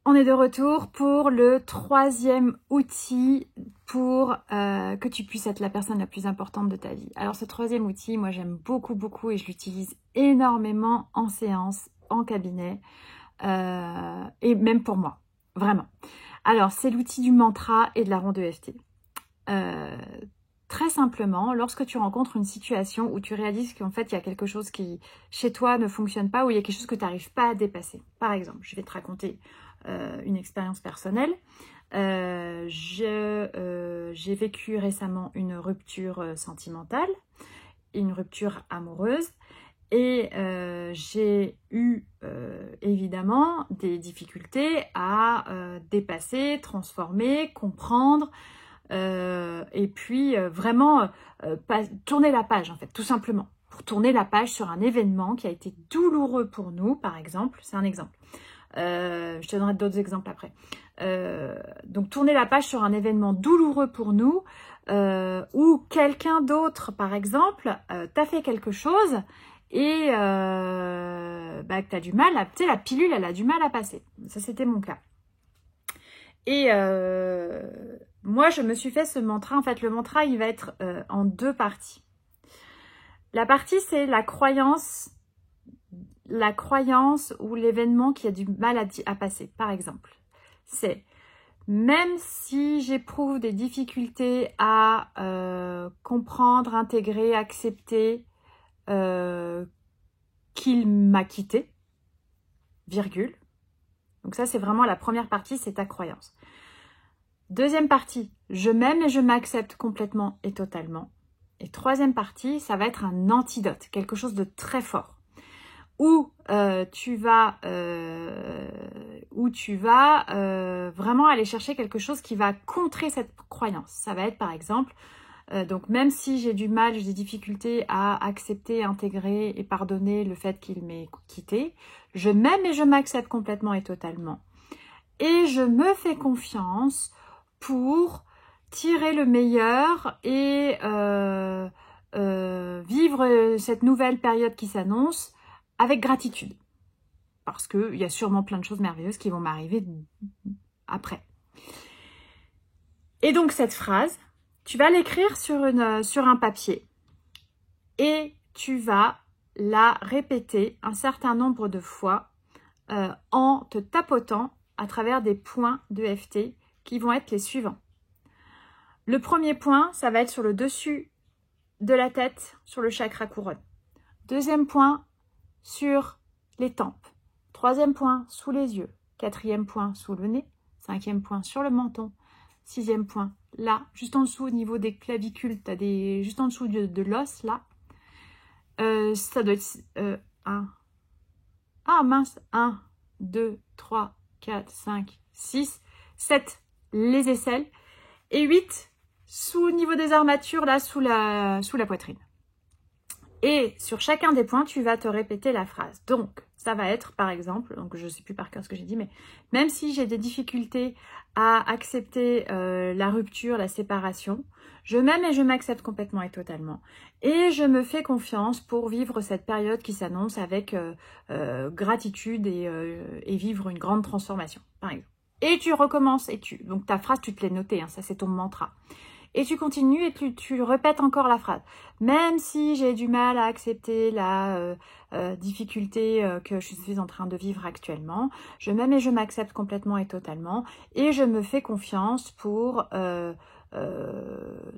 On est de retour pour le troisième outil pour que tu puisses être la personne la plus importante de ta vie. Alors ce troisième outil, moi j'aime beaucoup et je l'utilise énormément en séance, en cabinet et même pour moi, vraiment. Alors c'est l'outil du mantra et de la ronde EFT. Très simplement, lorsque tu rencontres une situation où tu réalises qu'en fait il y a quelque chose qui chez toi ne fonctionne pas, ou il y a quelque chose que tu n'arrives pas à dépasser. Par exemple, je vais te raconter une expérience personnelle. J'ai vécu récemment une rupture sentimentale, une rupture amoureuse, et j'ai eu évidemment des difficultés à dépasser, transformer, comprendre, et puis vraiment tourner la page en fait, tout simplement. Pour tourner la page sur un événement qui a été douloureux pour nous, par exemple, c'est un exemple. Je te donnerai d'autres exemples après. Donc tourner la page sur un événement douloureux pour nous, où quelqu'un d'autre, par exemple, t'a fait quelque chose et que tu as du mal à... Tu sais, la pilule, elle a du mal à passer. Ça, c'était mon cas. Et moi, je me suis fait ce mantra. En fait, le mantra, il va être en deux parties. La partie, c'est la croyance ou l'événement qui a du mal à passer. Par exemple, c'est même si j'éprouve des difficultés à comprendre, intégrer, accepter qu'il m'a quitté, virgule. Donc ça, c'est vraiment la première partie, c'est ta croyance. Deuxième partie, je m'aime et je m'accepte complètement et totalement. Et troisième partie, ça va être un antidote, quelque chose de très fort. Où tu vas vraiment aller chercher quelque chose qui va contrer cette croyance. Ça va être par exemple, donc même si j'ai du mal, j'ai des difficultés à accepter, intégrer et pardonner le fait qu'il m'ait quitté, je m'aime et je m'accepte complètement et totalement. Et je me fais confiance pour tirer le meilleur et vivre cette nouvelle période qui s'annonce avec gratitude. Parce qu'il y a sûrement plein de choses merveilleuses qui vont m'arriver après. Et donc cette phrase, tu vas l'écrire sur un papier et tu vas la répéter un certain nombre de fois en te tapotant à travers des points d'EFT qui vont être les suivants. Le premier point, ça va être sur le dessus de la tête, sur le chakra couronne. Deuxième point, sur les tempes. Troisième point, sous les yeux. Quatrième point, sous le nez. Cinquième point, sur le menton. Sixième point, là, juste en dessous, au niveau des clavicules, tu as juste en dessous de l'os, là. Ça doit être 1. Ah mince, 1, 2, 3, 4, 5, 6, 7, les aisselles. Et 8, au niveau des armatures, là, sous la poitrine. Et sur chacun des points, tu vas te répéter la phrase. Donc, ça va être, par exemple, donc je ne sais plus par cœur ce que j'ai dit, mais même si j'ai des difficultés à accepter la rupture, la séparation, je m'aime et je m'accepte complètement et totalement. Et je me fais confiance pour vivre cette période qui s'annonce avec gratitude et vivre une grande transformation, par exemple. Et tu recommences, donc ta phrase, tu te l'es notée, hein, ça c'est ton mantra. Et tu continues et tu répètes encore la phrase. Même si j'ai du mal à accepter la difficulté que je suis en train de vivre actuellement, je m'aime et je m'accepte complètement et totalement. Et je me fais confiance pour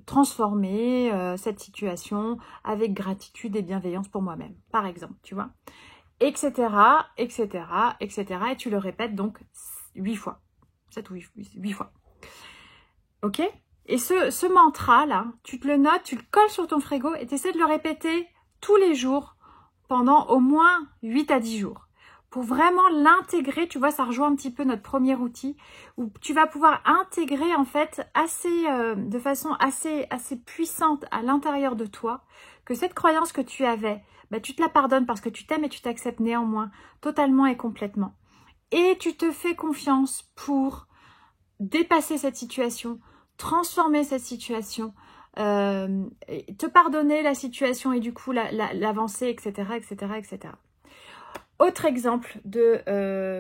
transformer cette situation avec gratitude et bienveillance pour moi-même, par exemple, tu vois. Etc., etc., etc. Et tu le répètes donc 8 fois. 7 ou 8 fois. Ok ? Et ce mantra-là, tu te le notes, tu le colles sur ton frigo et tu essaies de le répéter tous les jours pendant au moins 8 à 10 jours. Pour vraiment l'intégrer, tu vois, ça rejoint un petit peu notre premier outil, où tu vas pouvoir intégrer en fait de façon assez puissante à l'intérieur de toi, que cette croyance que tu avais, tu te la pardonnes parce que tu t'aimes et tu t'acceptes néanmoins, totalement et complètement. Et tu te fais confiance pour dépasser cette situation, transformer cette situation, te pardonner la situation et du coup l'avancer, etc., etc., etc. Autre exemple de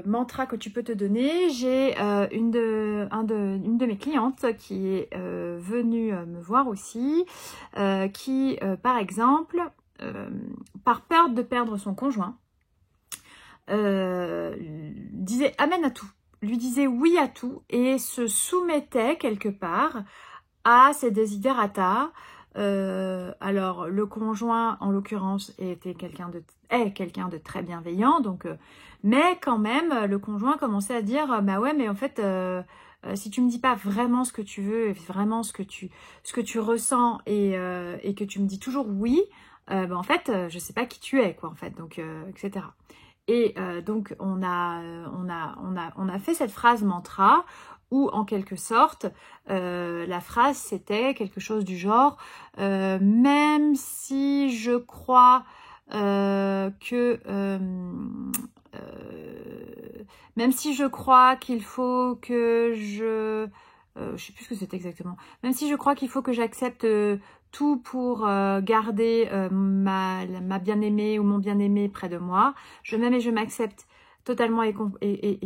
mantra que tu peux te donner, j'ai une de mes clientes qui est venue me voir aussi, qui par exemple, par peur de perdre son conjoint, disait amen à tout, lui disait oui à tout et se soumettait quelque part à ses desiderata. Alors le conjoint en l'occurrence est quelqu'un de très bienveillant, donc mais quand même le conjoint commençait à dire bah ouais mais en fait si tu me dis pas vraiment ce que tu veux, vraiment ce que tu ressens et que tu me dis toujours oui, bah en fait je sais pas qui tu es quoi en fait, donc etc. Et donc on a fait cette phrase mantra où en quelque sorte la phrase c'était quelque chose du genre même si je crois même si je crois qu'il faut que je sais plus ce que c'était exactement, même si je crois qu'il faut que j'accepte tout pour garder ma bien-aimée ou mon bien-aimé près de moi, je m'aime et je m'accepte totalement et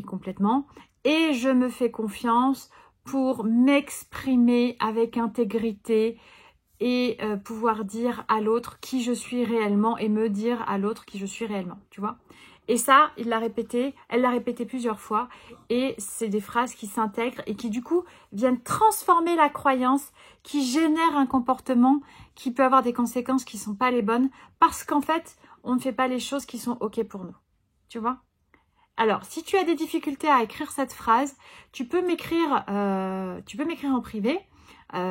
complètement, et je me fais confiance pour m'exprimer avec intégrité et pouvoir dire à l'autre qui je suis réellement et me dire à l'autre qui je suis réellement, tu vois. Et ça, elle l'a répété plusieurs fois et c'est des phrases qui s'intègrent et qui du coup viennent transformer la croyance, qui génèrent un comportement qui peut avoir des conséquences qui ne sont pas les bonnes parce qu'en fait, on ne fait pas les choses qui sont OK pour nous, tu vois. Alors, si tu as des difficultés à écrire cette phrase, tu peux m'écrire en privé.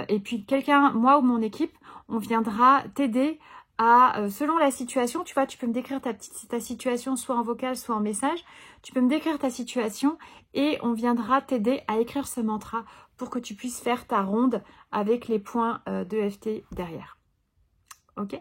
Et puis quelqu'un, moi ou mon équipe, on viendra t'aider à, selon la situation, tu vois, tu peux me décrire ta situation soit en vocal, soit en message. Tu peux me décrire ta situation et on viendra t'aider à écrire ce mantra pour que tu puisses faire ta ronde avec les points d'EFT derrière. Ok ?